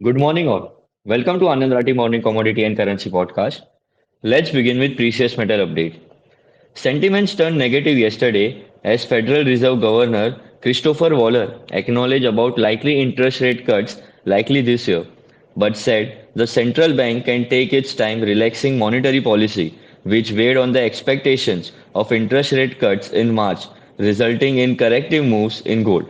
Good morning, all. Welcome to Anand Rathi Morning Commodity and Currency Podcast. Let's begin with precious metal update. Sentiments turned negative yesterday as Federal Reserve Governor Christopher Waller acknowledged about likely interest rate cuts likely this year, but said the central bank can take its time relaxing monetary policy, which weighed on the expectations of interest rate cuts in March, resulting in corrective moves in gold.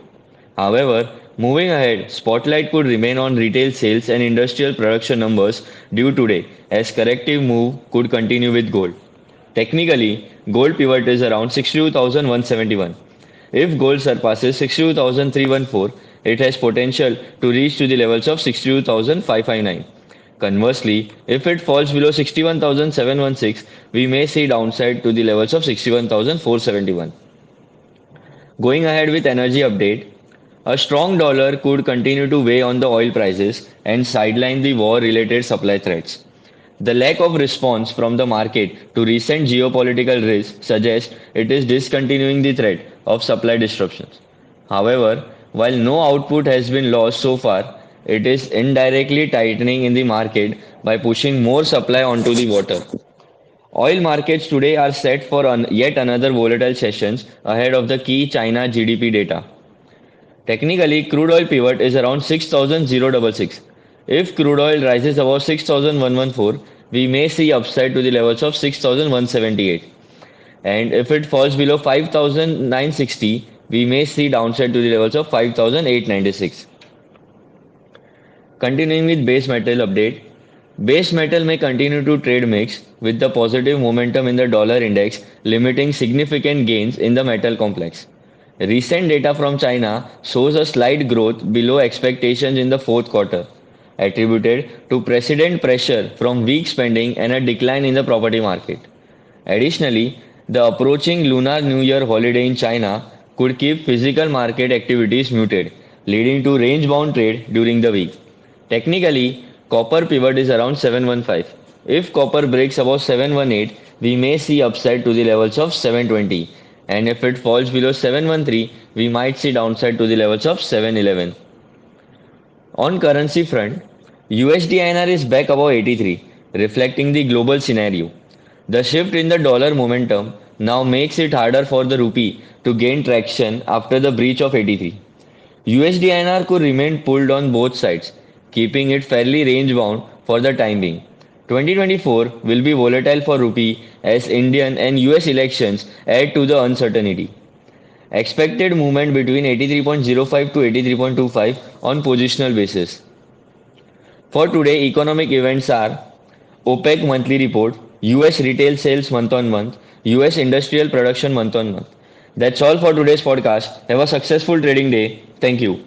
However, moving ahead, spotlight could remain on retail sales and industrial production numbers due today, as corrective move could continue with gold. Technically, gold pivot is around 62,171. If gold surpasses 62,314, it has potential to reach to the levels of 62,559. Conversely, if it falls below 61,716, we may see downside to the levels of 61,471. Going ahead with energy update, a strong dollar could continue to weigh on the oil prices and sideline the war related supply threats. The lack of response from the market to recent geopolitical risks suggests it is discontinuing the threat of supply disruptions. However, while no output has been lost so far, it is indirectly tightening in the market by pushing more supply onto the water. Oil markets today are set for yet another volatile sessions ahead of the key China GDP data. Technically, crude oil pivot is around 6,066. If crude oil rises above 6,114, we may see upside to the levels of 6,178. And if it falls below 5,960, we may see downside to the levels of 5,896. Continuing with base metal update, base metal may continue to trade mixed with the positive momentum in the dollar index limiting significant gains in the metal complex. Recent data from China shows a slight growth below expectations in the fourth quarter, attributed to precedent pressure from weak spending and a decline in the property market. Additionally, the approaching Lunar New Year holiday in China could keep physical market activities muted, leading to range bound trade during the week. Technically, copper pivot is around 715. If copper breaks above 718, we may see upside to the levels of 720, and if it falls below 713, we might see downside to the levels of 711. On currency front, USD INR is back above 83, reflecting the global scenario. The shift in the dollar momentum now makes it harder for the rupee to gain traction after the breach of 83. USD INR could remain pulled on both sides, keeping it fairly range bound for the time being. 2024 will be volatile for rupee as Indian and US elections add to the uncertainty. Expected movement between 83.05 to 83.25 on positional basis. For today, economic events are OPEC monthly report, US retail sales month on month, US industrial production month on month. That's all for today's podcast. Have a successful trading day. Thank you.